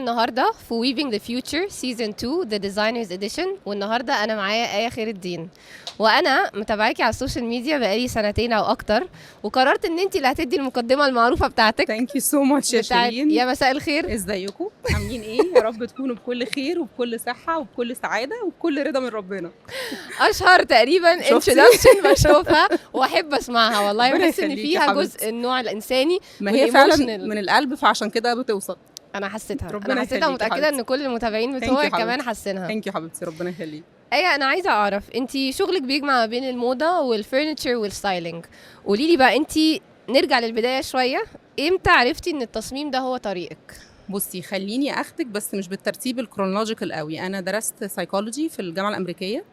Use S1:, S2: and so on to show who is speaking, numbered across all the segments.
S1: النهارده في Weaving the Future Season 2 The Designers Edition، والنهارده انا معايا آية خير الدين، وانا متابعاكي على السوشيال ميديا بقالي سنتين او اكتر، وقررت ان انت اللي هتدي المقدمه المعروفه بتاعتك.
S2: ثانك يو سو ماتش يا شيرين.
S1: يا مساء الخير،
S2: ازيكم عاملين ايه؟ يا رب تكونوا بكل خير وبكل صحه وبكل سعاده وبكل رضا من ربنا.
S1: اشهر تقريبا انترودكشن بشوفها واحب اسمعها والله، بحس ان فيها جزء النوع الانساني،
S2: ما هي فعلا من القلب، فعشان كده بتوصل.
S1: انا حسيتها متاكده ان كل المتابعين بتوعك كمان حاسينها.
S2: ثانك يو حبيبتي، ربنا يخليك.
S1: ايه، انا عايزه اعرف انت شغلك بيجمع ما بين الموضه والفurniture والستايلينج. قولي لي بقى، انت نرجع للبدايه شويه، امتى عرفتي ان التصميم ده هو طريقك؟
S2: بصي، خليني اخدك بس مش بالترتيب الكرونولوجيكال قوي. انا درست سايكولوجي في الجامعه الامريكيه،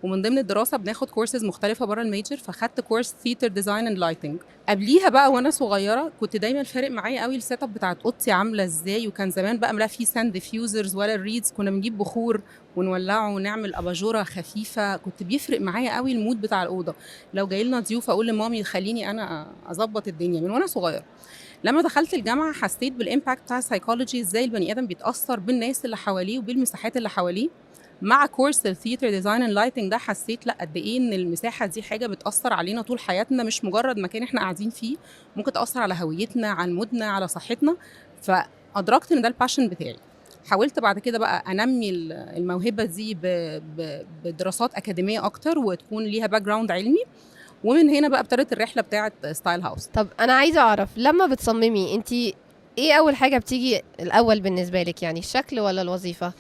S2: ومن ضمن الدراسه بناخد كورسز مختلفه بره الميجر، فخدت كورس ثياتر ديزاين اند لايتنج. قبليها بقى وانا صغيره كنت دايما فارق معايا قوي السيت اب بتاعت اوضتي عامله ازاي، وكان زمان بقى لا في ساند ديفيوزرز ولا الريدز، كنا بنجيب بخور ونولعه ونعمل اباجوره خفيفه. كنت بيفرق معايا قوي المود بتاع الاوضه. لو جاي لنا ضيوف اقول لمامي خليني انا اظبط الدنيا من وانا صغيره. لما دخلت الجامعه حسيت بالامباكت بتاع السايكولوجي، ازاي البني ادم بيتاثر بالناس اللي حواليه وبالمساحات اللي حواليه. مع كورس الثياتر ديزاين اند لايتنج ده حسيت لا قد ايه ان المساحه دي حاجه بتاثر علينا طول حياتنا، مش مجرد مكان احنا قاعدين فيه، ممكن تاثر على هويتنا، على مودنا، على صحتنا. فادركت ان ده الباشن بتاعي. حاولت بعد كده بقى انمي الموهبه دي بدراسات اكاديميه اكتر وتكون ليها باك جراوند علمي، ومن هنا بقى ابتدت الرحله بتاعه ستايل هاوس.
S1: طب انا عايزه اعرف، لما بتصممي انت ايه اول حاجه بتيجي الاول بالنسبه لك؟ يعني الشكل ولا الوظيفه؟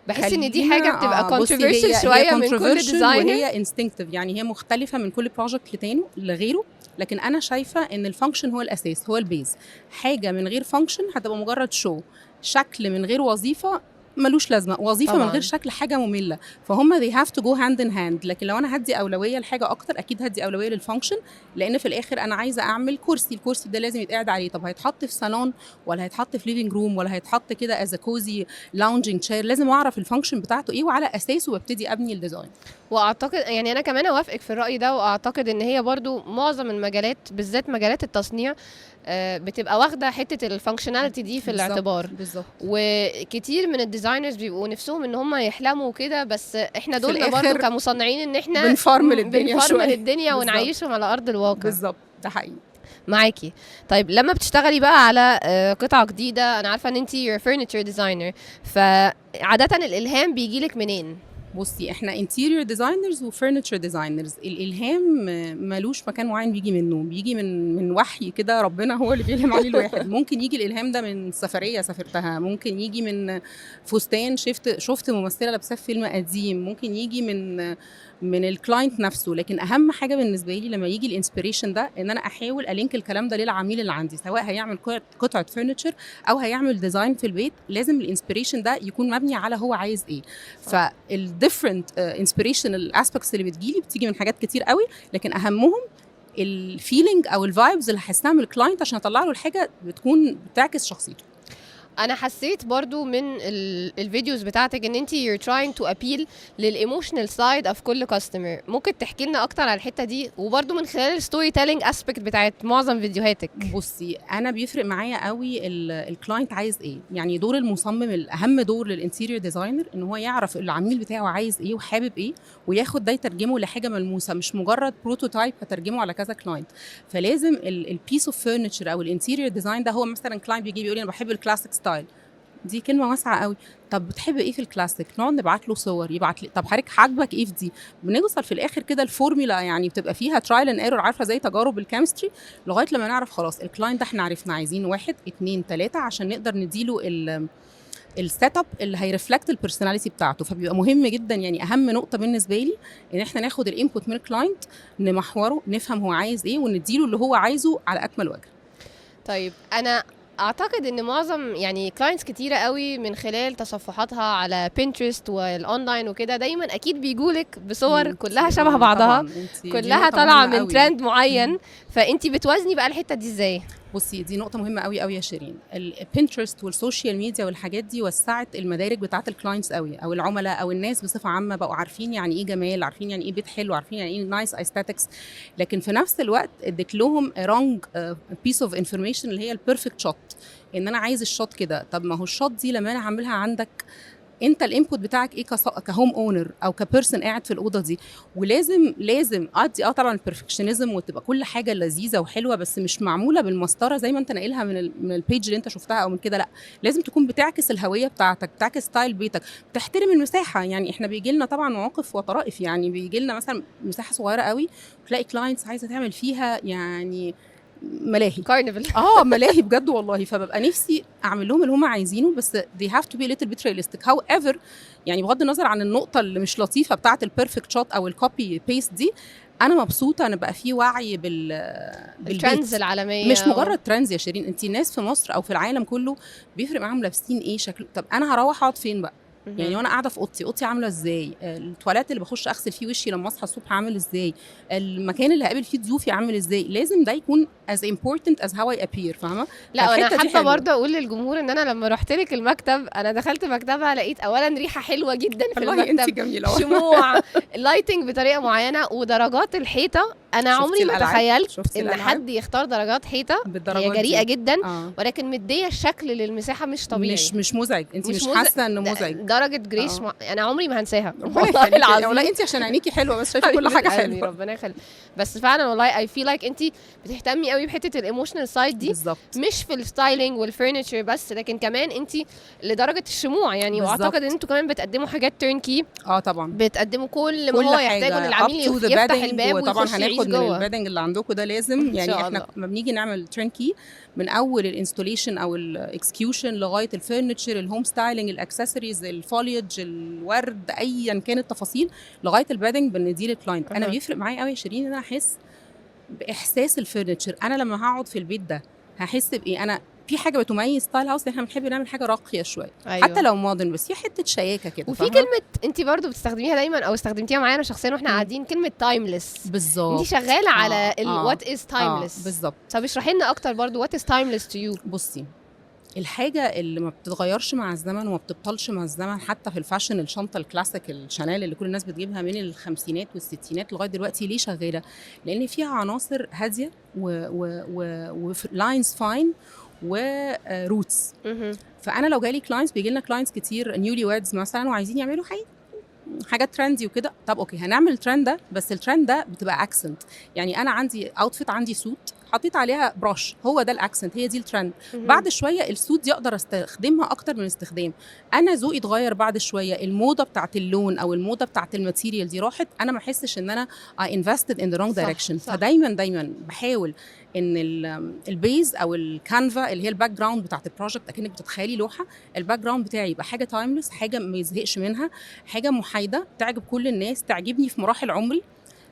S1: بحس ان دي حاجه بتبقى controversial شويه من كل ديزاينر،
S2: وهي instinctive، يعني هي مختلفه من كل بروجكت لغيره. لكن انا شايفه ان الفانكشن هو الاساس، هو البيز. حاجه من غير فانكشن هتبقى مجرد شو. شكل من غير وظيفه ملوش لازمه، وظيفه طبعاً من غير شكل حاجه ممله. فهم they have to go hand in hand. لكن لو انا هدي اولويه لحاجه اكتر، اكيد هدي اولويه للفانكشن، لان في الاخر انا عايزه اعمل كرسي. الكرسي ده لازم يتقعد عليه. طب هيتحط في صالون ولا هيتحط في ليفينج روم ولا هيتحط كده از كوزي لاونجينج تشير؟ لازم اعرف الفانكشن بتاعته ايه، وعلى اساسه ببتدي ابني الديزاين.
S1: واعتقد يعني انا كمان اوافقك في الراي ده، واعتقد ان هي برضو معظم المجالات بالذات مجالات التصنيع بتبقى واخده حته الفانكشناليتي دي في الاعتبار.
S2: بالظبط.
S1: وكتير من الديزاينرز بيبقوا نفسهم ان هم يحلموا كده، بس احنا دورنا برضو كمصنعين ان احنا
S2: بنفرمل الدنيا
S1: ونعيشهم على ارض الواقع.
S2: بالظبط، ده حقيقي.
S1: معاكي. طيب لما بتشتغلي بقى على قطعه جديده، انا عارفه ان انتي furniture designer، فعاده الالهام بيجيلك منين؟
S2: بصي، احنا interior designers و furniture designers. الالهام ملوش مكان معين بيجي منه، بيجي من وحي كده، ربنا هو اللي بيلهم عليه الواحد. ممكن يجي الالهام ده من سفريه سافرتها، ممكن يجي من فستان شفت ممثله لابساه في فيلم قديم، ممكن يجي من الكلاينت نفسه. لكن اهم حاجه بالنسبه لي لما يجي الانسبيريشن ده، ان انا احاول الينك الكلام ده للعميل اللي عندي، سواء هيعمل قطعه فرنتشر او هيعمل ديزاين في البيت. لازم الانسبيريشن ده يكون مبني على هو عايز ايه. فالديفرنت انسبيريشن الاسبكتس اللي بتيجي من حاجات كتير قوي، لكن اهمهم الفيلينج او الفايبز اللي هحسها من الكلاينت عشان اطلع له الحاجه بتكون بتعكس شخصيته.
S1: انا حسيت برضو من الفيديوز بتاعتك ان انت you're trying to appeal للايموشنال سايد اوف كل كاستمر. ممكن تحكي لنا اكتر على الحته دي، وبرضو من خلال الستوري تيلينج اسبكت بتاعت معظم فيديوهاتك؟
S2: بصي، انا بيفرق معايا قوي الكلاينت عايز ايه. يعني دور المصمم الاهم دور للانتيريور ديزاينر ان هو يعرف العميل بتاعه عايز ايه وحابب ايه، وياخد ده يترجمه لحاجه ملموسه، مش مجرد بروتوتايب هترجمه على كذا كلاينت. فلازم البيس اوف فرنتشر او الانتيريور ديزاين ده، هو مثلا كلاينت بيجي بيقول لي انا بحب الكلاسيك ستايل، دي كلمه واسعه قوي. طب بتحب ايه في الكلاسيك؟ نقعد نبعت له صور، يبعت لي طب حضرتك عاجبك ايه في دي. بنوصل في الاخر كده الفورمولا، يعني بتبقى فيها ترايل اند ايرور، عارفه زي تجارب الكيمستري، لغايه لما نعرف خلاص الكلاينت ده احنا عرفنا عايزين 1 2 3 عشان نقدر نديله السيت اب اللي هيرفلكت البيرسوناليتي بتاعته. فبيبقى مهم جدا، يعني اهم نقطه بالنسبه لي ان احنا ناخد الانبوت من الكلاينت، نمحوره، نفهم هو عايز ايه، ونديله اللي هو عايزه على اكمل وجه.
S1: طيب انا اعتقد ان معظم يعني كلاينتس كتيره قوي من خلال تصفحاتها على بنترست والاونلاين وكده، دايما اكيد بيجولك بصور كلها شبه بعضها، كلها طالعه من ترند معين. فانتي بتوازني بقى الحته دي ازاي؟
S2: بصي، دي نقطة مهمة قوي قوي يا شيرين. البنترست والسوشيال ميديا والحاجات دي وسعت المدارك بتاعت الكلاينتس قوي، او العملاء او الناس بصفة عامة، بقوا عارفين يعني ايه جمال، عارفين يعني ايه بيت حلو، عارفين يعني ايه نايس ايستاتكس. لكن في نفس الوقت اديت لهم رونج بيس اوف انفورميشن اللي هي البيرفكت شوت. ان انا عايز الشوت كده. طب ما هو الشوت دي لما انا هعملها عندك انت الانبوت بتاعك ايه كهوم اونر او كبيرسون قاعد في الاوضه دي، ولازم ادي طبعا البرفكشنزم وتبقى كل حاجه لذيذه وحلوه، بس مش معموله بالمسطره زي ما انت ناقلها من البيج اللي انت شفتها او من كده. لا، لازم تكون بتعكس الهويه بتاعتك، بتعكس ستايل بيتك، بتحترم المساحه. يعني احنا بيجي لنا طبعا مواقف وطرائف، يعني بيجي لنا مثلا مساحه صغيره قوي وتلاقي كلاينتس عايزه تعمل فيها يعني ملاهي
S1: كارنفال.
S2: ملاهي بجد والله. فببقى نفسي اعمل لهم اللي هم عايزينه، بس they have to be a little bit realistic. however يعني بغض النظر عن النقطه اللي مش لطيفه بتاعه البيرفكت شوت او الكوبي بيست دي، انا مبسوطه انا بقى في وعي
S1: الترندز العالميه.
S2: مش مجرد ترندز يا شيرين، انت الناس في مصر او في العالم كله بيفرق معاهم لابسين ايه شكله. طب انا هروح اقعد فين بقى؟ يعني وانا قاعده في اوضتي عامله ازاي؟ التواليت اللي بخش اغسل فيه وشي لما اصحى الصبح عامل ازاي؟ المكان اللي هقابل فيه ضيوفي عامل ازاي؟ لازم ده يكون as important as how I appear، فاهمه؟
S1: لا انا حابه برضه اقول للجمهور ان انا لما رحت لك المكتب، انا دخلت مكتبها لقيت اولا ريحه حلوه جدا في المكتب،
S2: انت جميله،
S1: شموع، اللايتنج بطريقه معينه، ودرجات الحيطه انا عمري ما تخيلت ان حد يختار درجات حيطه. هي جريئه جدا ولكن مديه الشكل للمساحه مش طبيعي،
S2: مش مزعج. انت مش حاسه انه مزعج؟
S1: درجه جريش انا عمري ما هنساها
S2: والله العظيم. لا انت عشان عينيكي حلوه بس شايفه كل حاجه حلوه،
S1: ربنا يخليك. بس فعلا والله اي فيل لايك انت بتهتمي قوي بحته الايموشنال سايد دي
S2: بالزبط.
S1: مش في الستايلينج والفurniture بس، لكن كمان انت لدرجه الشموع يعني بالزبط. واعتقد ان انتوا كمان بتقدموا حاجات تيرنكي.
S2: طبعا
S1: بتقدموا كل ما هو يحتاجه ان العميل يفتح الباب
S2: وطبعا
S1: ويخش يعيش
S2: هناخد
S1: جوه.
S2: من البادنج اللي عندكم ده لازم يعني احنا لما بنيجي نعمل تيرنكي من اول الانستوليشن او الاكسكيوشن لغايه الفurniture، الهوم ستايلينج، الاكسسوارز، الفوليج، الورد، ايا كانت التفاصيل لغايه البادنج بنديه للكلاينت. انا بيفرق معايا قوي يا شيرين ان انا احس باحساس الفurniture. انا لما هقعد في البيت ده هحس بايه؟ انا في حاجه بتميز ستايل هاوس، احنا بنحب نعمل حاجه راقيه شويه. أيوة. حتى لو مودرن بس في حته شياكه كده.
S1: وفي كلمه انت برضو بتستخدميها دايما او استخدمتيها معانا شخصيا واحنا قاعدين، كلمه تايمليس.
S2: بالظبط،
S1: انت شغاله على وات از تايمليس.
S2: بالظبط.
S1: طب اشرحي لنا اكتر برضو وات از تايمليس تو يو.
S2: بصي، الحاجه اللي ما بتتغيرش مع الزمن وما بتبطلش مع الزمن، حتى في الفاشن الشنطه الكلاسيك الشانيل اللي كل الناس بتجيبها من الخمسينات والستينات لغايه دلوقتي، ليه شغاله؟ لان فيها عناصر هاديه ولاينز فاين وروتس. فانا لو جالي كلاينتس، بيجي لنا كلاينتس كتير نيولي ويدز مثلا وعايزين يعملوا حاجات ترندي وكده. طب اوكي هنعمل الترند ده، بس الترند ده بتبقى اكسنت. يعني انا عندي اوتفيت، عندي سوت حطيت عليها براش، هو ده الاكسنت، هي دي الترند. بعد شويه السوت دي اقدر استخدمها اكتر من استخدام. انا ذوقي اتغير بعد شويه، الموضه بتاعت اللون او الموضه بتاعت الماتيريال دي راحت، انا ما احسش ان انا I invested in the wrong direction. فدايما بحاول ان البيز او الكانفا اللي هي الباك جراوند بتاعت البروجكت، اكنك بتتخيلي لوحه، الباك جراوند بتاعي يبقى حاجه تايمليس، حاجه ما يزهقش منها، حاجه محايده تعجب كل الناس، تعجبني في مراحل عمري،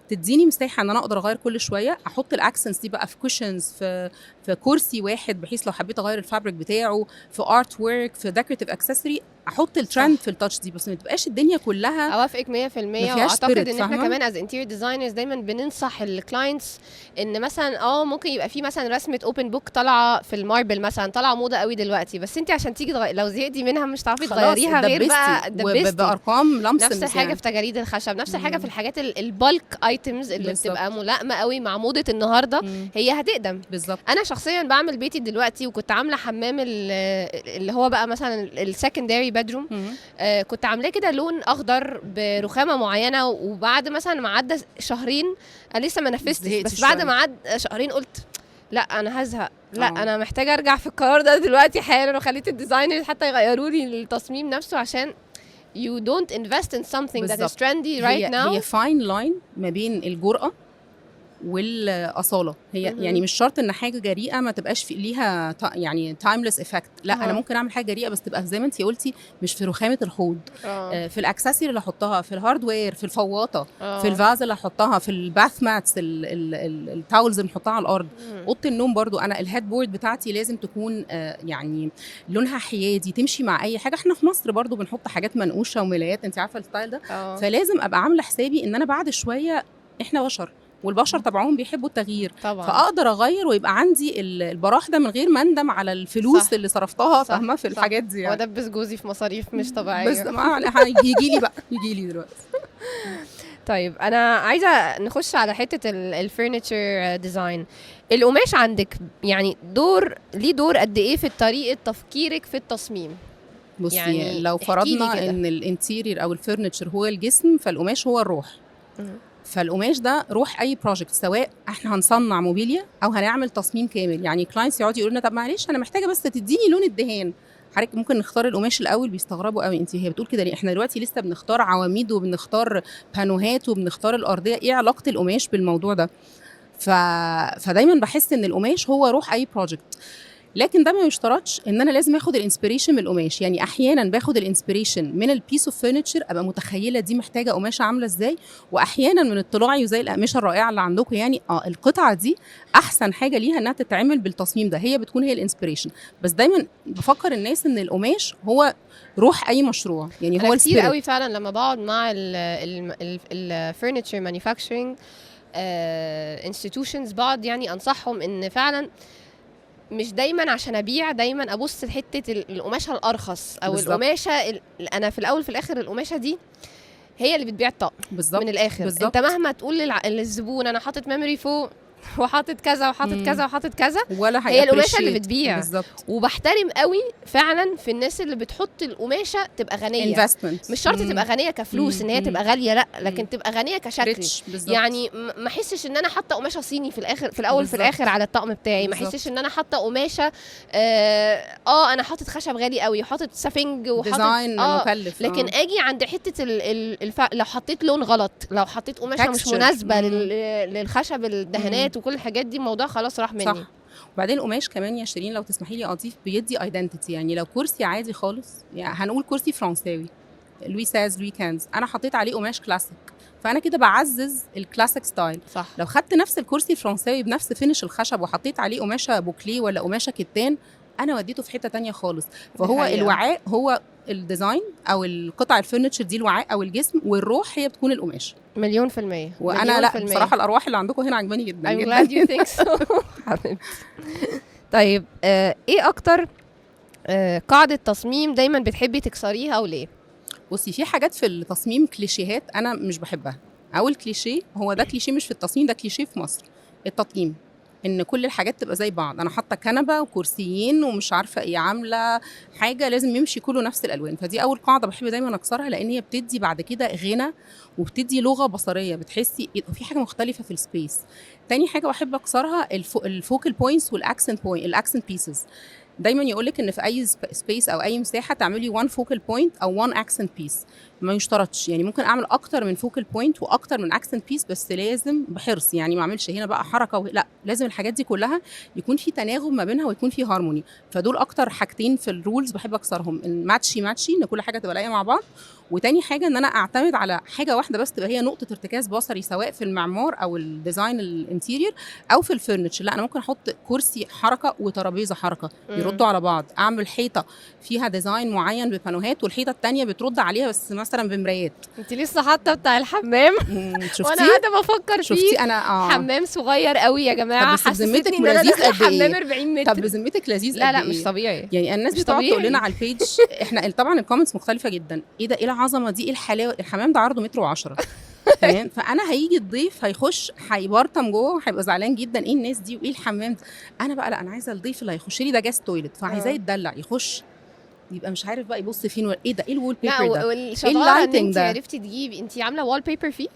S2: تديني مساحه ان انا اقدر اغير كل شويه. احط الاكسنتس دي بقى في كوشنز، في كرسي واحد، بحيث لو حبيت اغير الفابريك بتاعه، في ارت ورك، في ديكوريتيف اكسسوري، احط الترند في التاتش دي، بس ما تبقاش الدنيا كلها.
S1: اوافقك 100%. واعتقد ان احنا كمان از انتيريور ديزاينرز دايما بننصح الكلاينتس ان مثلا ممكن يبقى في مثلا رسمه اوبن بوك طالعه في الماربل مثلا، طالعه موضه قوي دلوقتي، بس انت عشان تيجي لو زهقتي منها مش هتعرفي تغيريها غير بقى
S2: بارقام لمس.
S1: نفس الحاجه في تجاريد الخشب، نفس الحاجه في الحاجات البالك ايتمز اللي بتبقى ملائمه قوي مع موضه النهارده، هي هتقدم.
S2: بالظبط.
S1: انا شخصيا بعمل بيتي دلوقتي، وكنت عامله حمام اللي هو بقى مثلا السكندري بيدروم، كنت عاملاه كده لون اخضر برخامه معينه، وبعد مثلا ما عدى شهرين انا لسه ما نفذتش، بس بعد ما عدى شهرين قلت لا انا هزهق، لا انا محتاجه ارجع في القرار ده دلوقتي حالا، وخليت الديزاينرز حتى يغيروا لي التصميم نفسه، عشان you don't invest in something that is trendy right now.
S2: هي fine line ما بين الجرأة والاصاله. هي يعني مش شرط ان حاجه جريئه ما تبقاش في ليها يعني تايمليس افكت، لا انا ممكن اعمل حاجه جريئه بس تبقى زي ما انت قلتي مش في رخامه الحوض، في الاكسسوري اللي احطها، في الهاردوير، في الفوطه، في الفاز اللي احطها، في الباث ماتس، التاولز اللي بنحطها على الارض. اوضه النوم برضو انا الهيد بورد بتاعتي لازم تكون يعني لونها حيادي، تمشي مع اي حاجه. احنا في مصر برضو بنحط حاجات منقوشه وملايات، انت عارفه الستايل ده. فلازم ابقى عامله حسابي ان انا بعد شويه، احنا بشر والبشر طبعهم بيحبوا التغيير طبعا. فاقدر اغير ويبقى عندي البراح ده من غير ما اندم على الفلوس صح. اللي صرفتها فاهمه في الحاجات دي يعني.
S1: ودبس جوزي في مصاريف مش طبيعيه،
S2: بس يجي لي بقى يجي لي دلوقتي.
S1: طيب انا عايزه نخش على حته الفurniture ديزاين. القماش عندك يعني ليه دور قد ايه في طريقه تفكيرك في التصميم؟
S2: بصي
S1: يعني
S2: لو
S1: احكيلي
S2: فرضنا
S1: كده.
S2: ان الانتيرير او الفرنتشر هو الجسم، فالقماش هو الروح.
S1: مم.
S2: فالقماش ده روح اي بروجكت، سواء احنا هنصنع موبيليا او هنعمل تصميم كامل. يعني كلاينتس يقعدوا يقولوا لنا طب معلش انا محتاجه بس تديني لون الدهان، حضرتك ممكن نختار القماش الاول، بيستغربوا قوي انت هي بتقول كده ليه، احنا دلوقتي لسه بنختار عواميد وبنختار بانوهات وبنختار الارضيه، ايه علاقه القماش بالموضوع ده؟ فدايما بحس ان القماش هو روح اي بروجكت. لكن ده ما يشترطش ان انا لازم اخد الانسبيريشن من القماش. يعني احيانا باخد الانسبيريشن من البيس اوف فurniture، ابقى متخيله دي محتاجه قماشه عامله ازاي، واحيانا من اطلاعي وزي الاقمشه الرائعه اللي عندكم، يعني القطعه دي احسن حاجه ليها انها تتعمل بالتصميم ده، هي بتكون هي الانسبيريشن. بس دايما بفكر الناس ان القماش هو روح اي مشروع، يعني
S1: انا
S2: هو
S1: كتير
S2: السبيريت.
S1: قوي فعلا لما بقعد مع الفurniture manufacturing institutions بقعد يعني انصحهم ان فعلا مش دايما عشان ابيع دايما ابص لحته القماشه الارخص او
S2: بالظبط.
S1: القماشه انا في الاول في الاخر القماشه دي هي اللي بتبيع الطقم.
S2: بالظبط
S1: من الاخر
S2: بالظبط.
S1: انت مهما تقول للزبون انا حاطط ميموري فوق وحاطط كذا وحاطط كذا وحاطط كذا،
S2: ولا
S1: هي القماشه اللي
S2: appreciate.
S1: بتبيع.
S2: بالظبط.
S1: وبحترم قوي فعلا في الناس اللي بتحط القماشه تبقى غنيه.
S2: investment.
S1: مش شرط تبقى غنيه كفلوس ان هي تبقى غاليه، لا، لكن تبقى غنيه كشكل.
S2: بالزبط.
S1: يعني ما احسش ان انا حاطه قماشه صيني في الاخر في الاول في الاخر على الطقم بتاعي. ما احسش ان انا حاطه قماشه انا حاطط خشب غالي قوي، حاطط سفنج وحاطط
S2: ديزاين مكلف.
S1: لكن اجي عند حته لو حطيت لون غلط، لو حطيت قماشه مش مناسبه للخشب الدهانات وكل الحاجات دي، الموضوع خلاص راح مني.
S2: صح. وبعدين القماش كمان يا شيرين لو تسمحي لي اضيف، بيدي ايدنتيتي. يعني لو كرسي عادي خالص، يعني هنقول كرسي فرنساوي لوي ساز لوي كانز، انا حطيت عليه قماش كلاسيك، فانا كده بعزز الكلاسيك ستايل.
S1: صح.
S2: لو خدت نفس الكرسي الفرنساوي بنفس فينش الخشب وحطيت عليه قماشه بوكليه ولا قماشه كتان، انا وديته في حته تانية خالص. فهو الوعاء هو الديزاين، او القطع الفرنتشر دي الوعاء او الجسم، والروح هي بتكون القماش.
S1: 1,000,000%.
S2: وانا لا بصراحه الارواح اللي عندكم هنا عجباني جدا.
S1: I'm glad you think so. حبيبتي. طيب ايه اكتر قاعده تصميم دايما بتحبي تكسريها وليه؟
S2: بصي في حاجات في التصميم كليشيهات انا مش بحبها. اول كليشيه، هو ده كليشيه مش في التصميم، ده كليشيه في مصر، التطقيم، ان كل الحاجات تبقى زي بعض. انا حاطه كنبه وكرسيين ومش عارفه ايه، عامله حاجه لازم يمشي كله نفس الالوان. فدي اول قاعده بحب دايما اكسرها، لان هي بتدي بعد كده غنى وبتدي لغه بصريه، بتحسي في حاجه مختلفه في السبيس. تاني حاجه بحب اكسرها الفوكال بوينتس والاكسنت بوينت، الاكسنت بيسز. دايما يقولك ان في اي سبيس او اي مساحه تعملي وان فوكال بوينت او وان اكسنت بيس، ما يشترطش. يعني ممكن اعمل اكتر من فوكال بوينت واكتر من اكسنت بيس، بس لازم بحرص. يعني ما اعملش هنا بقى حركه لا، لازم الحاجات دي كلها يكون في تناغم ما بينها ويكون في هارموني. فدول اكتر حاجتين في الرولز بحب اكسرهم، ان ماتشي ان كل حاجه تبقى لاقيه مع بعض. وتاني حاجه ان انا اعتمد على حاجه واحده بس تبقى هي نقطه ارتكاز بصري، سواء في المعمار او الديزاين الانتيرير او في الفرنتشر. لا، انا ممكن احط كرسي حركه وترابيزه حركه يردوا على بعض، اعمل حيطه فيها ديزاين معين ببانوهات والحيطه الثانيه بترد عليها بس مثلا بمرايات.
S1: انت لسه حاطه بتاع الحمام وانا قاعده بفكر فيه. انا حمام صغير قوي يا جماعه،
S2: حسيتني ان انا داخله
S1: حمام 40 متر.
S2: طب بذمتك لذيذ؟
S1: لا مش طبيعي.
S2: يعني الناس بتقعد تقول لنا على البيج، احنا طبعا الكومنتس مختلفه جدا، ايه ده، ايه العظمه دي، ايه الحلاوه، الحمام ده عرضه 1.10 متر. تمام. فانا هيجي الضيف هيخش هيبرطم جوه، هيبقى زعلان جدا، ايه الناس دي وايه الحمام ده. انا بقى لا، انا عايزه الضيف اللي هيخش لي ده جاست تويلت، فعايزاه يتدلع، يخش يبقى مش عارف بقى يبص فين، ايه ده، ايه الوول بيبر ده،
S1: ايه اللايتنج ده. عرفتي تجيبي، انت عامله وول بيبر فيه؟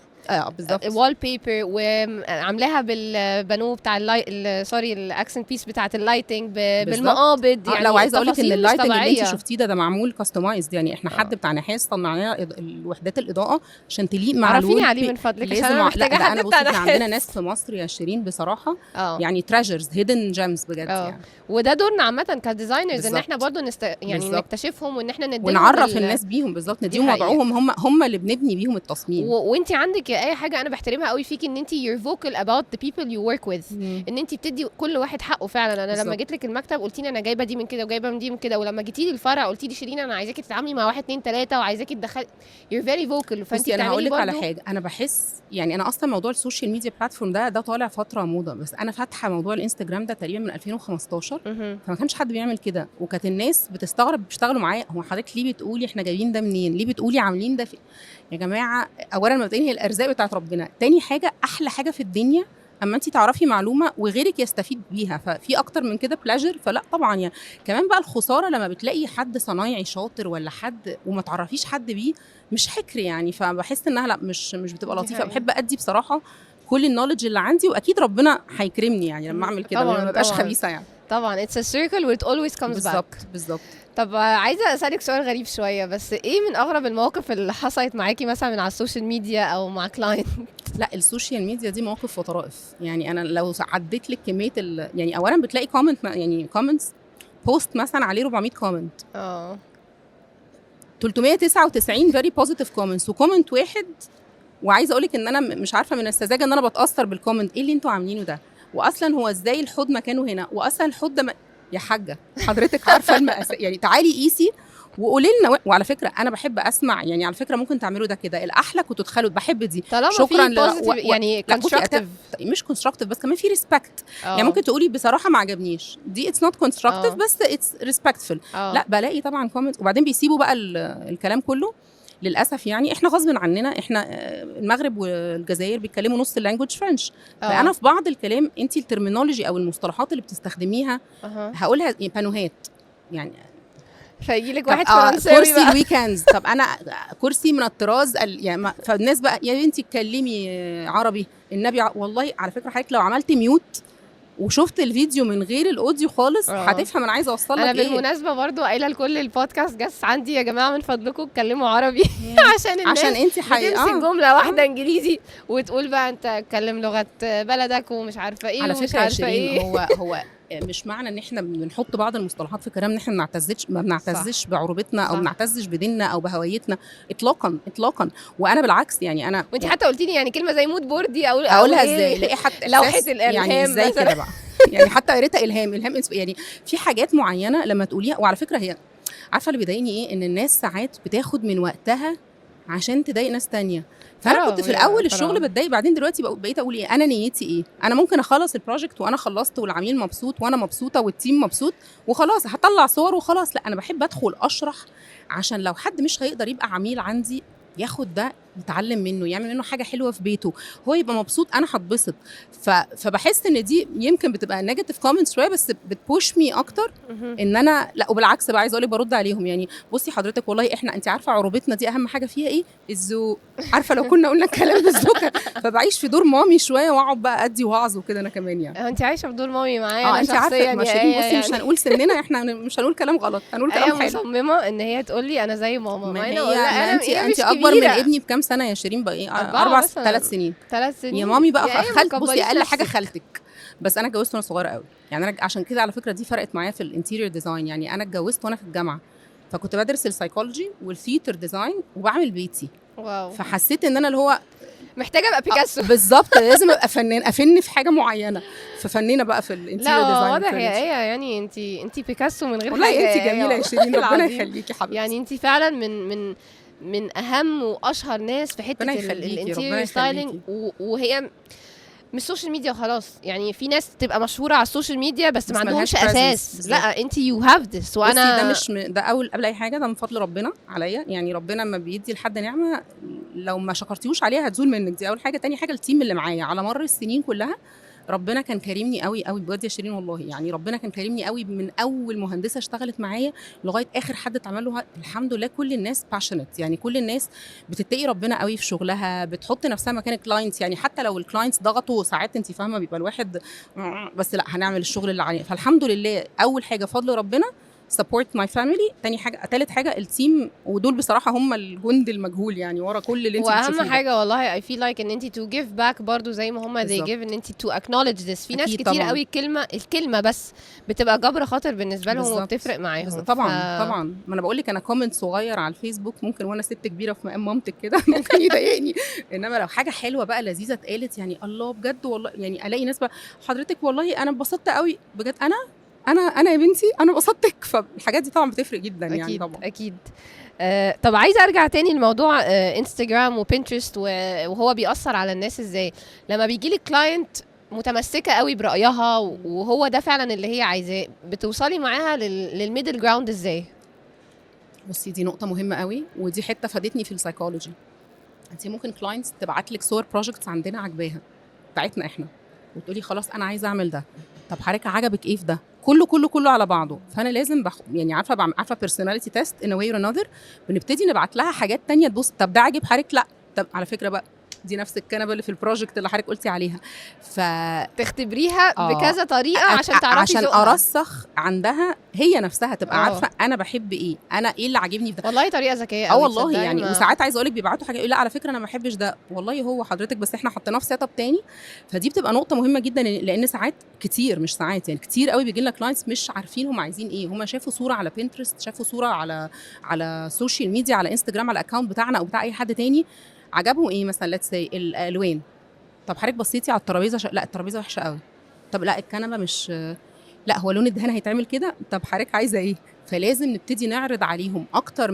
S2: بالظبط،
S1: وول بيبر، وعاملاها بالبانو بتاع سوري الاكسنت بيس بتاعه اللايتنج بالمقابض. يعني
S2: لو عايزه اقول لك ان اللايتنج اللي انت شفتيه ده معمول كاستمايزد. يعني احنا حد بتاع نحاس صنع لنا الوحدات الاضاءه عشان تليق مع الوول.
S1: عرفيني عليه من فضلك عشان انا محتاجه حد
S2: انا بصي، احنا عندنا ناس في مصر يا شيرين بصراحه يعني تريجرز، هيدن جيمز بجد. يعني
S1: وده دورنا عامه كديزاينرز، ان احنا برضو يعني نكتشفهم وان احنا نديهم
S2: ونعرف الناس بيهم. بالظبط، نديهم وضعهم، هم اللي بنبني بيهم التصميم.
S1: وانت عندك اي حاجه انا بحترمها قوي فيكي، ان انت you're vocal about the people you work with. ان انت بتدي كل واحد حقه فعلا. انا لما جيت لك المكتب قلتي لي انا جايبه دي من كده وجايبه من دي من كده، ولما جيتي لي الفرع قلتي لي شيرين انا عايزاكي تتعاملي مع 1 2 3 وعايزاكي تدخلي you're very vocal. فانت
S2: انا هقول لك على حاجه، انا بحس يعني انا اصلا موضوع السوشيال ميديا بلاتفورم ده طالع فتره موضه، بس انا فاتحه موضوع الانستجرام ده تقريبا من 2015. فما كانش حد بيعمل كده، وكانت الناس بتستغرب بيشتغلوا معايا، هو حضرتك ليه بتقولي احنا جايبين ده منين، ليه بتقولي عاملين ده يا جماعه. اولا مبدئيا هي الارزاق الارزاق بتاعت ربنا. تاني حاجه، احلى حاجه في الدنيا اما انت تعرفي معلومه وغيرك يستفيد بيها، ففي اكتر من كده بلاجر. فلا طبعا يعني كمان بقى الخساره لما بتلاقي حد صنايعي شاطر ولا حد وما تعرفيش حد بيه، مش حكر يعني. فبحس انها لا مش بتبقى
S1: دي
S2: لطيفه.
S1: حقيقة.
S2: بحب ادي بصراحه كل النولج اللي عندي، واكيد ربنا هيكرمني يعني لما اعمل كده،
S1: طبعاً،
S2: ما ببقاش
S1: طبعاً.
S2: خبيثه يعني.
S1: طبعا it's a circle where it always comes
S2: بالظبط
S1: back.
S2: بالظبط.
S1: طب عايزه اسالك سؤال غريب شويه، بس ايه من اغرب المواقف اللي حصلت معاكي مثلا من على السوشيال ميديا او مع كلاينت؟
S2: لا السوشيال ميديا دي مواقف وطرائف يعني. انا لو عديت لك كميه يعني اولا بتلاقي كومنت يعني كومنتس بوست مثلا عليه 400 كومنت، 399 فيري بوزيتيف كومنتس وكومنت واحد. وعايزه اقول لك ان انا مش عارفه من السذاجه ان انا بتاثر بالكومنت. ايه اللي انتوا عاملينه ده؟ واصلا هو ازاي الحوض مكانه هنا؟ واصلا الحوض ده يا حاجه حضرتك عارفه يعني تعالي قيسي وقولي لنا. وعلى فكره انا بحب اسمع يعني، على فكره ممكن تعملوا ده كده، الاحلى كنتوا تدخلوا بحب دي
S1: طالما
S2: شكرا
S1: في بوزيتيف يعني
S2: لا بصي
S1: كونستراكتيف.
S2: مش كونستراكتيف بس كمان في ريسبكت. يعني ممكن تقولي بصراحه ما عجبنيش، دي اتس نوت كونستراكتيف بس اتس ريسبكتفul. لا بلاقي طبعا كومنت وبعدين بيسيبوا بقى الكلام كله للاسف. يعني احنا غصب عننا، احنا المغرب والجزائر بيتكلموا نص اللانجوج فرنش. فانا في بعض الكلام انت الترمينولوجي او المصطلحات اللي بتستخدميها هقولها بانوهات يعني.
S1: فيجي لك واحد فرنساوي
S2: كرسي
S1: بقى
S2: الويكندز. طب انا كرسي من الطراز يعني فالناس بقى يا بنتي اتكلمي عربي النبي. والله على فكره حضرتك لو عملت ميوت وشفت الفيديو من غير الاوديو خالص هتفهم انا عايزه اوصل لك
S1: انا
S2: ايه.
S1: بالمناسبه برضو قايله لكل البودكاست جاست عندي يا جماعه من فضلكم اتكلموا عربي عشان الناس
S2: عشان انت
S1: بتمسك جمله واحده انجليزي وتقول بقى انت اتكلم لغه بلدك ومش عارفه ايه
S2: على
S1: ومش
S2: فكره
S1: عارفه ايه.
S2: هو مش معنى ان احنا بنحط بعض المصطلحات في كلام ان احنا ما بنعتزش بعروبتنا او ما بنعتزش بديننا او بهويتنا اطلاقا اطلاقا. وانا بالعكس يعني انا
S1: وانت حتى قلتي لي يعني كلمه زي مود بورد دي
S2: اقولها ازاي؟ لاقي حتى
S1: لوحه الالهام
S2: يعني ازاي كده بقى يعني حتى قريتها الهام يعني في حاجات معينه لما تقوليها. وعلى فكره هي عارفه اللي بيضايقني ايه؟ ان الناس ساعات بتاخد من وقتها عشان تضايق ناس تانية. فانا كنت في الاول الشغل بتضايق، بعدين دلوقتي بقيت اقول ايه انا نيتي ايه. انا ممكن اخلص البروجكت وانا خلصت والعميل مبسوط وانا مبسوطه والتيم مبسوط وخلاص هطلع صور وخلاص. لا انا بحب ادخل اشرح عشان لو حد مش هيقدر يبقى عميل عندي ياخد ده يتعلم منه يعمل منه حاجه حلوه في بيته هو يبقى مبسوط انا هتبسط. فبحس ان دي يمكن بتبقى نيجاتيف كومنت شويه بس بتبوش مي اكتر ان انا لا. وبالعكس بقى عايزه اقول لك برد عليهم يعني بصي حضرتك والله احنا انت عارفه عروبتنا دي اهم حاجه فيها ايه؟ الذوق. عارفه لو كنا قلنا الكلام بالذوق. فبعيش في دور مامي شويه واقعد بقى ادي وعظ وكده انا كمان يعني.
S1: انت عايشه في دور مامي معايا
S2: انت عارفه ما شيرين بصي
S1: يعني.
S2: مش هنقول سننا احنا مش هنقول كلام غلط هنقول كلام حلو.
S1: مصممه ان هي تقول لي انا زي ماما.
S2: ما
S1: انا اقول لها
S2: انت اكبر من ابني بكام سنه يا شيرين بقى؟ ايه 3 سنين.
S1: 3 سنين
S2: يا مامي بقى خالت. بصي اقل
S1: نفسك.
S2: حاجه خالتك. بس انا اتجوزت وانا صغيره قوي يعني. انا عشان كده على فكره دي فرقت معايا في الانتيريور ديزاين. يعني انا اتجوزت وانا في الجامعه فكنت بدرس السايكولوجي والثياتر ديزاين وبعمل بيتي.
S1: واو.
S2: فحسيت ان انا اللي هو
S1: محتاجه ابقى بيكاسو.
S2: بالظبط لازم ابقى فنان افن في حاجه معينه. ففنانه بقى في الانتيريور ديزاين.
S1: لا واضح يا ايه يعني انت بيكاسو من غير
S2: والله
S1: حاجه.
S2: انت جميله يا شيرين ربنا يخليكي حبيبتي.
S1: يعني انت فعلا من اهم واشهر ناس في حته الانتيريور ستايلينج. وهي مش السوشيال ميديا خلاص يعني. في ناس تبقى مشهوره على السوشيال ميديا بس ما عندهمش اساس. لا انت يو هاف ذس. وانا
S2: ده مش ده قبل اي حاجه ده من فضل ربنا عليا. يعني ربنا لما بيدي لحد نعمه لو ما شكرتيوش عليها هتزول منك. دي اول حاجه. تاني حاجه التيم اللي معايا على مر السنين كلها ربنا كان كريمني قوي قوي بجد يا شيرين والله. يعني ربنا كان كريمني قوي من اول مهندسه اشتغلت معايا لغايه اخر حد اتعمل له الحمد لله. كل الناس باشنت يعني. كل الناس بتتقي ربنا قوي في شغلها بتحط نفسها مكان الكلاينتس. يعني حتى لو الكلاينتس ضغطوا ساعات انت فاهمه بيبقى الواحد بس لا هنعمل الشغل اللي عليه. فالحمد لله اول حاجه فضل ربنا support my family. تاني حاجه تالت حاجه التيم. ودول بصراحه هم الجند المجهول يعني ورا كل اللي انت بتشوفيه.
S1: واهم حاجه والله I feel like ان انت to give back برضو زي ما هم they give ان انت to acknowledge this. في ناس كتير طبعًا. قوي الكلمه بس بتبقى جبر خاطر بالنسبه لهم وبتفرق معاهم.
S2: طبعا ما انا بقول لك انا كومنت صغير على الفيسبوك ممكن وانا ست كبيره في مقام مامتك كده ممكن يضايقني. انما لو حاجه حلوه بقى لذيذه اتقالت يعني الله بجد والله. يعني الاقي ناس بقى حضرتك والله انا اتبسطت قوي بجد. انا يا بنتي انا بسطتك. فالحاجات دي طبعا بتفرق جدا أكيد يعني طبعا
S1: اكيد. طب عايزه ارجع تاني لموضوع انستجرام وبنترست وهو بيأثر على الناس ازاي. لما بيجي لك كلاينت متمسكه قوي برايها وهو ده فعلا اللي هي عايزاه بتوصلي معاها للميدل جراوند ازاي؟
S2: بصي دي نقطه مهمه قوي ودي حته فادتني في السايكولوجي. انت ممكن كلاينتس تبعت لك صور بروجكتس عندنا عجباها بتاعتنا احنا، وتقولي خلاص انا عايزه اعمل ده، طب حضرتك عجبك ايه في ده؟ كله على بعضه. فانا لازم يعني عارفه بيرسوناليتي تيست ان واي اور انذر، بنبتدي نبعت لها حاجات تانية تبص طب ده عاجب حضرتك؟ لا، طب على فكره بقى دي نفس الكنبه اللي في البروجكت اللي حضرتك قلتي عليها.
S1: تختبريها بكذا طريقه عشان تعرفي
S2: عشان
S1: ذوقها.
S2: ارسخ عندها هي نفسها، تبقى عارفه انا بحب ايه، انا ايه اللي عاجبني في ده.
S1: والله طريقه ذكيه قوي.
S2: والله يعني وساعات عايزه اقول لك بيبعتوا حاجه يقول لا على فكره انا ما بحبش ده، والله هو حضرتك بس احنا حطيناه في سيت اب تاني. فدي بتبقى نقطه مهمه جدا، لان ساعات كتير، مش ساعات يعني كتير قوي بيجي لنا كلاينتس مش عارفين هم عايزين ايه. هم شافوا صوره على بنترست، شافوا صوره على سوشيال ميديا، على انستجرام، على الاكونت بتاعنا او بتاع اي حد تاني، عجبهم ايه مثلا ليتس سي الالوان. طب حضرتك بصيتي على الترابيزه لا الترابيزه وحشه قوي، طب لا الكنبه مش، لا هو لون الدهان هيتعمل كده، طب حضرتك عايزه ايه؟ فلازم نبتدي نعرض عليهم اكتر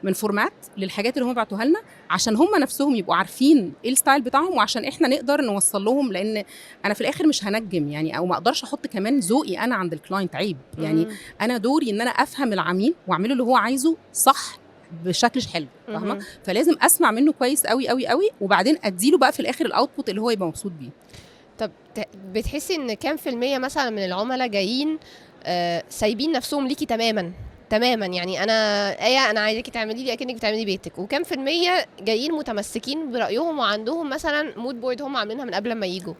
S2: من فورمات للحاجات اللي هم بعتوها لنا، عشان هم نفسهم يبقوا عارفين ايه الستايل بتاعهم، وعشان احنا نقدر نوصل لهم. لان انا في الاخر مش هنجم يعني، او ما اقدرش احط كمان ذوقي انا عند الكلاينت، عيب يعني. انا دوري ان انا افهم العميل واعمله اللي هو عايزه صح بشكل حلو، فاهمه؟ فلازم اسمع منه كويس قوي قوي قوي، وبعدين اديله بقى في الاخر الاوتبوت اللي هو يبقى مبسوط بيه.
S1: طب بتحسي ان كام في المية مثلا من العملاء جايين سايبين نفسهم ليكي تماما يعني انا عايزاكي تعملي لي اكنك بتعملي بيتك، وكام في المية جايين متمسكين برايهم وعندهم مثلا مود بورد هم عاملينها من قبل ما يجوا؟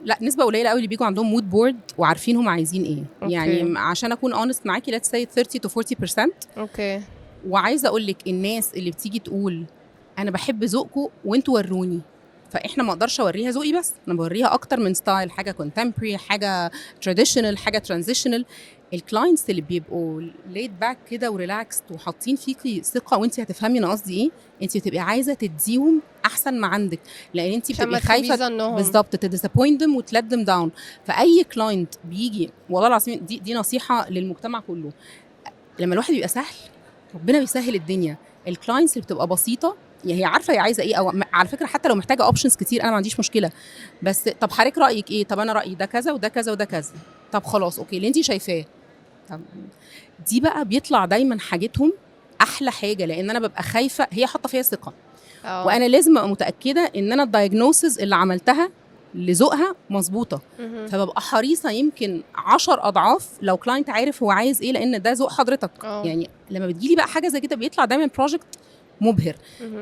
S2: لا نسبه قليله قوي اللي بيجوا عندهم مود بورد وعارفين هم عايزين ايه. أوكي. يعني عشان اكون اونست معاكي let's say 30 to 40%.
S1: اوكي.
S2: وعايزه اقول لك الناس اللي بتيجي تقول انا بحب ذوقكم وانتوا وروني، فاحنا ما اقدرش اوريها ذوقي بس، انا بوريها اكتر من ستايل، حاجه كونتمبري، حاجه تراديشنال، حاجه ترانزيشنال. الكلاينتس اللي بيبقوا ليد باك كده وريلاكست وحاطين فيكي ثقه، وانت هتفهمي انا قصدي ايه، انت بتبقي عايزه تديهم احسن ما عندك، لان انت بتبقي خايفه بالظبط تديسابوينت ذم وتلت ذم داون. فاي كلاينت بيجي والله العظيم دي نصيحه للمجتمع كله، لما الواحد بيبقى سهل ربنا بيسهل الدنيا. الكلاينتس اللي بتبقى بسيطه يعني هي عارفه هي عايزه ايه، او على فكره حتى لو محتاجه اوبشنز كتير انا ما عنديش مشكله، بس طب حضرتك رايك ايه؟ طب انا رايي ده كذا وده كذا وده كذا، طب خلاص اوكي اللي انت شايفاه. طب دي بقى بيطلع دايما حاجتهم احلى حاجه، لان انا ببقى خايفه هي حاطه فيها ثقه، وانا لازم ابقى متاكده ان انا الدايجنوسز اللي عملتها لذوقها مظبوطه، فببقى حريصه يمكن 10 اضعاف لو كلاينت عارف هو عايز ايه، لان ده ذوق حضرتك. يعني لما بتجيلي بقى حاجه زي كده بيطلع دايما بروجكت مبهر.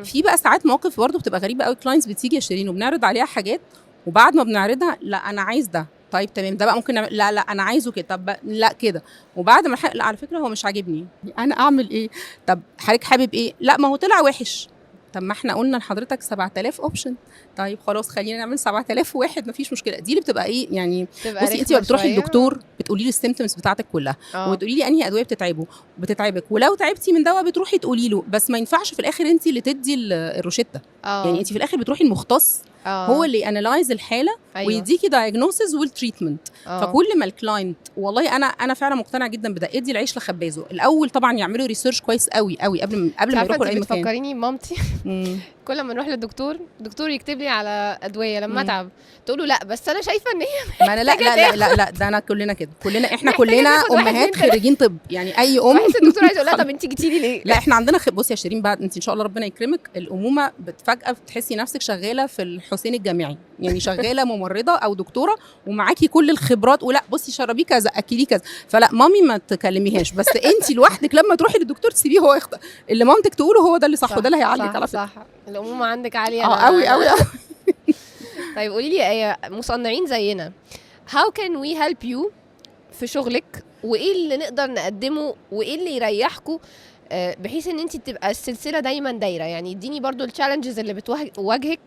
S2: في بقى ساعات مواقف برضه بتبقى غريبه قوي، كلاينتس بتيجي يا شيرين وبنعرض عليها حاجات، وبعد ما بنعرضها لا انا عايز ده، طيب تمام ده بقى ممكن نعمل، لا انا عايزه كده، طب لا كده، وبعد ما لا على فكره هو مش عاجبني، انا اعمل ايه؟ طب حضرتك حابب ايه؟ لا ما هو طلع وحش، طب ما احنا قلنا لحضرتك 7000 اوبشن، طيب خلاص خلينا نعمل 7000 واحد مفيش مشكله. دي اللي بتبقى ايه يعني، بصي انت بتروحي للدكتور بتقولي له السيمبتومز بتاعتك كلها، وتقولي لي انهي ادويه بتتعبك، ولو تعبتي من دواء بتروحي تقولي له، بس ما ينفعش في الاخر انت اللي تدي الروشته. يعني انت في الاخر بتروحي المختص هو اللي انالايز الحاله. أيوة. ويديكي دايجنوسيس والتريتمنت. فكل ما الكلاينت والله انا فعلا مقتنعه جدا بده، ادي العيش لخبازه الاول، طبعا يعملوا ريسيرش كويس قوي قوي قبل ما يروحوا لاي مكان.
S1: بتفكريني مامتي كل ما نروح للدكتور الدكتور يكتب لي على ادويه، لما اتعب تقول له لا بس انا شايفه ان هي
S2: ما انا لا ده انا كلنا كده، احنا كلنا امهات خريجين طب، يعني اي ام
S1: بحس الدكتور عايز يقول لها طب انت جيتي لي ليه؟
S2: لا احنا عندنا بصي يا شيرين، بعد انت ان شاء الله ربنا يكرمك الامومه فجاه بتحسي نفسك شغاله في الحسين الجامعي، يعني شغاله ممرضه او دكتوره ومعاكي كل الخبرات، ولا بصي شربيه كذا اكليه كذا، فلا مامي ما تكلميهاش، بس انت لوحدك لما تروحي للدكتور تسيبيه هو يخطأ اللي مامتك تقوله، هو ده اللي صح وده اللي هيعليك على فكره.
S1: صح الامومه عندك عاليه
S2: قوي قوي.
S1: طيب قولي لي ايه مصنعين زينا how can we help you في شغلك، وايه اللي نقدر نقدمه وايه اللي يريحكم بحيث ان انت تبقى السلسله دايما دايره؟ يعني اديني برضو التشالنجز اللي بتواجهك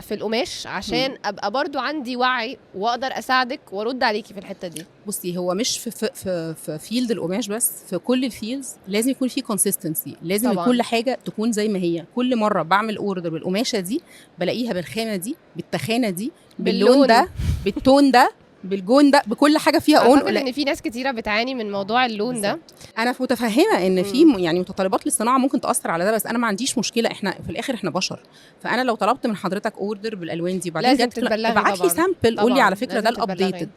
S1: في القماش عشان ابقى برضو عندي وعي واقدر اساعدك وارد عليكي في الحته دي.
S2: بصي هو مش في فيلد القماش بس، في كل الفيلدز لازم يكون في كونسيستنسي، لازم طبعاً. كل حاجه تكون زي ما هي، كل مره بعمل اوردر بالقماشه دي بلاقيها بالخامه دي بالتخانه دي باللون ده بالتون ده بالجون ده بكل حاجه فيها اون.
S1: اعتقد ان في ناس كتيره بتعاني من موضوع اللون ده.
S2: انا متفهمه ان في يعني متطلبات للصناعه ممكن تاثر على ده، بس انا ما عنديش مشكله، احنا في الاخر احنا بشر، فانا لو طلبت من حضرتك اوردر بالالوان دي وبعدين
S1: ابعت
S2: لي سامبل قول لي على فكره ده الابديتد،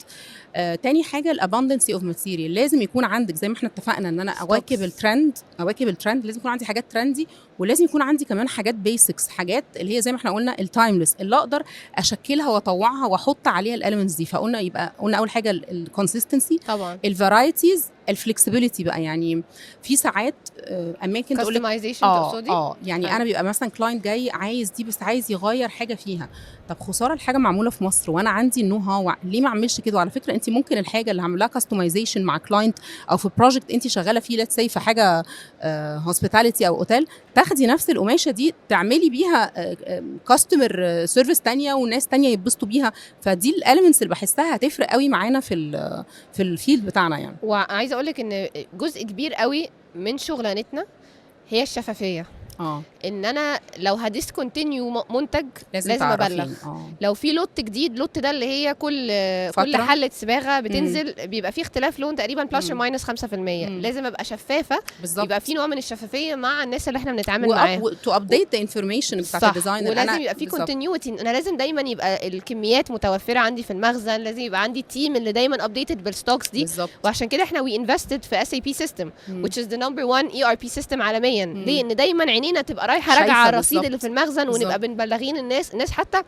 S2: تاني حاجه الاباندنسي اوف ماتيريال، لازم يكون عندك زي ما احنا اتفقنا ان انا اواكب الترند، لازم يكون عندي حاجات ترندي، ولازم يكون عندي كمان حاجات بيسكس، حاجات اللي هي زي ما احنا قلنا التايمليس اللي اقدر اشكلها واطوعها واحط عليها الاليمنتس دي. فقلنا يبقى قلنا اول حاجه الكونسيستنسي،
S1: طبعا
S2: الفرايتيز، الفلكسبيليتي بقى. يعني في ساعات اماكن تقول لك
S1: كاستمايزيشن تقصدي؟
S2: يعني انا بيبقى مثلا كلاينت جاي عايز دي بس عايز يغير حاجه فيها، طب خساره الحاجه معموله في مصر وانا عندي النو هاو، ليه ما اعملش كده؟ وعلى فكره انت ممكن الحاجه اللي عاملاها كاستمايزيشن مع كلاينت او في بروجكت انت شغاله فيه، ليتس سي في حاجه هوسبيتاليتي او اوتيل، تاخدي نفس القماشه دي تعملي بيها كاستمر سيرفيس تانية وناس تانية يتبسطوا بيها. فدي الاليمنتس اللي بحسها هتفرق قوي معانا في الفيلد بتاعنا يعني.
S1: وعايزه اقول لك ان جزء كبير قوي من شغلانتنا هي الشفافيه. ان انا لو هديسكونتينيو منتج لازم ابلغ. لو في لوت جديد، لوت ده اللي هي كل حله صباغه بتنزل بيبقى فيه اختلاف لون تقريبا بلس ماينس 5%. لازم ابقى شفافه بالزبط. يبقى في نوع من الشفافيه مع الناس اللي احنا بنتعامل معاهم،
S2: تو ابديت ذا انفورميشن بتاعت الديزاين.
S1: ولازم يبقى في كونتينيوتي، انا لازم دايما يبقى الكميات متوفره عندي في المخزن، لازم يبقى عندي تيم اللي دايما ابديتد بالستوكس دي بالزبط. وعشان كده احنا وي انفستد في SAP سيستم which is the number 1 ERP سيستم عالميا. ليه؟ ان دايما عينينا تبقى رايحه راجعه الرصيد اللي في المخزن، ونبقى بنبلغين الناس حتى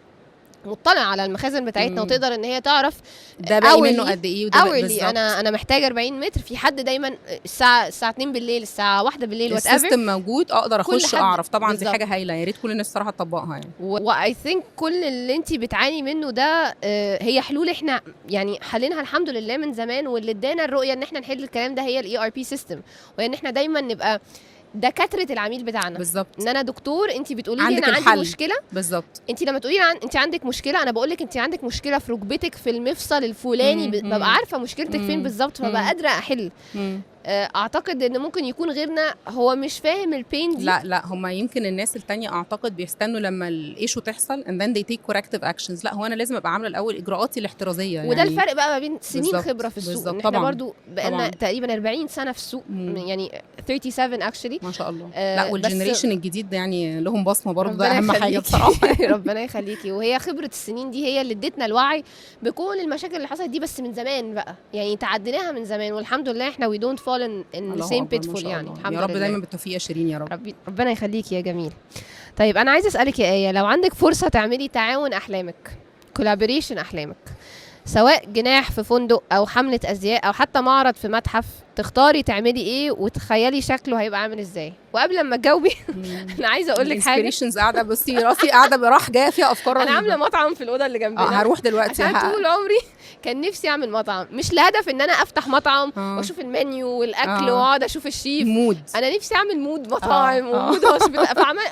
S1: مطلع على المخازن بتاعتنا وتقدر ان هي تعرف
S2: ده باقي منه قد ايه وده
S1: بالظبط. انا محتاجه 40 متر، في حد دايما الساعه 2 بالليل، الساعه 1 بالليل وات ايفر
S2: السيستم موجود اقدر اخش اعرف. طبعا بالزبط. دي حاجه هايله، يا ريت كل الناس صراحه تطبقها يعني.
S1: واي ثينك كل اللي انت بتعاني منه ده هي حلول احنا يعني حلينها الحمد لله من زمان، واللي ادانا الرؤيه ان احنا نحل الكلام ده هي الERP سيستم، وان احنا دايما نبقى دكاتره العميل بتاعنا بالظبط. ان انا دكتور، انت بتقولي لي انا عندي مشكله بالظبط، انت لما تقولي لي انت عندك مشكله، انا بقول لك انت عندك مشكله في ركبتك في المفصل الفلاني، ببقى عارفه مشكلتك فين بالظبط، فبقى قادره احل. اعتقد ان ممكن يكون غيرنا هو مش فاهم البين دي.
S2: لا هم يمكن الناس التانية اعتقد بيستنوا لما الايشو تحصل and then they take corrective actions. لا هو انا لازم ابقى عامله الاول اجراءاتي الاحترازيه
S1: وده
S2: يعني.
S1: الفرق بقى ما بين سنين بالزبط. خبره في السوق، ان احنا برضو بقالنا تقريبا 40 سنه في السوق، يعني 37 actually
S2: ما شاء الله. لا والجنريشن الجديد ده يعني لهم بصمه برضو، ده اهم حاجه بصراحه.
S1: ربنا يخليكي. وهي خبره السنين دي هي اللي ادتنا الوعي بكل المشاكل اللي حصلت دي، بس من زمان بقى يعني تعديناها من زمان، والحمد لله احنا we don't fall in same pitfall يعني. الحمد لله.
S2: يا رب دايما بالتوفيق يا شيرين يا رب.
S1: ربنا يخليكي يا جميل. طيب انا عايزه اسالك يا آية، لو عندك فرصه تعملي تعاون احلامك، كولابوريشن احلامك، سواء جناح في فندق او حمله ازياء او حتى معرض في متحف، تختاري تعملي ايه وتخيلي شكله هيبقى عامل ازاي؟ وقبل ما تجاوبي انا عايزه اقول لك حاجه.
S2: الانسبيريشنز قاعده بصي راسي قاعده براح جايه فيها افكار.
S1: انا عامله مطعم في الاوضه اللي جنبنا.
S2: هروح دلوقتي.
S1: عشان طول عمري كان نفسي اعمل مطعم، مش لهدف ان انا افتح مطعم واشوف المنيو والاكل واقعد اشوف الشيف
S2: مود.
S1: انا نفسي اعمل مود مطاعم ومود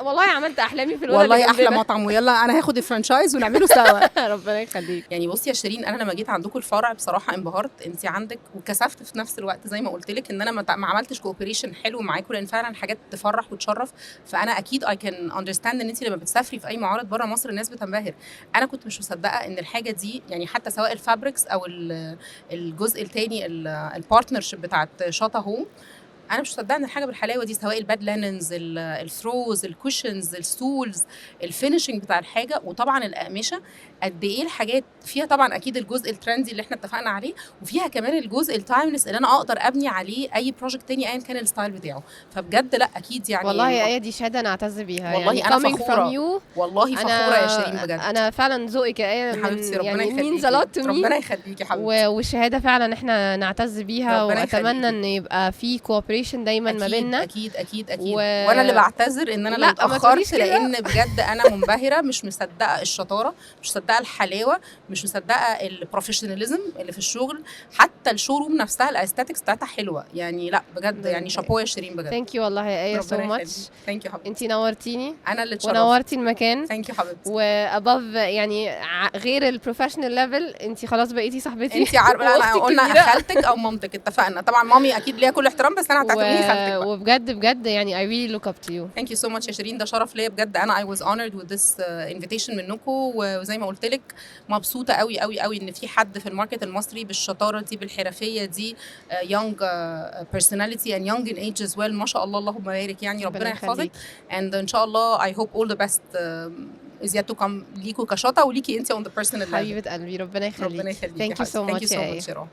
S1: والله عملت احلامي في الاوضه اللي
S2: جنبنا. والله احلى مطعم، ويلا انا هاخد الفرانشايز ونعمله سوا.
S1: ربنا يخليك.
S2: يعني بصي يا شيرين، انا لما جيت عندكم الفرع بصراحه انبهرت. انت عندك وكسفت في نفس الوقت زي ما قلت لك ان انا ما عملتش كوبريشن حلو معاكم، لان فعلا حاجات تفرح وتشرف. فانا اكيد اي كان اندرستاند ان انت لما بتسافري في اي معارض بره مصر الناس بتنبهر. انا كنت مش مصدقه ان الحاجه دي يعني حتى سواء الفابريكس او الجزء الثاني البارتنرشيب بتاعت شاطا هوم، انا مش مصدقه ان الحاجه بالحلاوه دي، سواء الباد ليننز، الثروز، الكوشنز، الستولز، الفينيشنج بتاع الحاجه، وطبعا الاقمشه قد ايه الحاجات فيها. طبعا اكيد الجزء الترندي اللي احنا اتفقنا عليه، وفيها كمان الجزء التايمليس اللي انا اقدر ابني عليه اي بروجكت تاني ايا كان الستايل بتاعه. فبجد لا اكيد يعني
S1: والله يا آية دي شهاده نعتز بيها.
S2: والله يعني انا فخوره، والله فخوره يا شيرين بجد.
S1: انا فعلا ذوقك يا آية
S2: حبيبتي، ربنا
S1: يخليكي.
S2: ربنا يخليكي يا حبيبتي.
S1: وشهاده فعلا احنا نعتز بيها، واتمنى ان يبقى في كوبريشن دايما ما بيننا.
S2: اكيد وانا اللي بعتذر ان انا لو اتاخرت، لان بجد انا منبهره، مش مصدقه الشطاره، مش مصدقه الحلاوه، مش مصدقه البروفيشناليزم اللي في الشغل. حتى الشوروم نفسها الاستاتيكس بتاعتها حلوه يعني. لا بجد يعني شابوه يا شيرين بجد.
S1: ثانك يو والله يا آية سو ماتش.
S2: ثانك يو حبيبتي.
S1: انتي نورتيني،
S2: انا اللي اتشرفت
S1: ونورتي المكان.
S2: ثانك يو حبيبتي.
S1: واباف يعني غير البروفيشنال ليفل انتي خلاص بقيتي صاحبتي.
S2: انتي عارفه انا قلنا خالتك او مامتك، اتفقنا. طبعا مامي اكيد ليها كل احترام، بس انا هتعتبريني خالتك.
S1: وبجد يعني I really look up to you.
S2: Thank you so much يا شيرين، ده شرف ليا بجد. انا I was honored with this invitation منكم، وزي ما قلت لك مبسوطه قوي قوي قوي ان في حد في الماركت المصري بالشطاره دي بالحرفيه دي، young personality and young in age as well. ما شاء الله اللهم بارك يعني. ربنا يحفظك. and ان شاء الله I hope all the best is yet to come ليكوا كشطة وليكي انت on the personal level.
S1: حبيبه قلبي، ربنا يخليك.
S2: ربنا يخليكي
S1: ثانك يو سو
S2: Thank you
S1: ماتش
S2: so
S1: يا
S2: much يا رنا.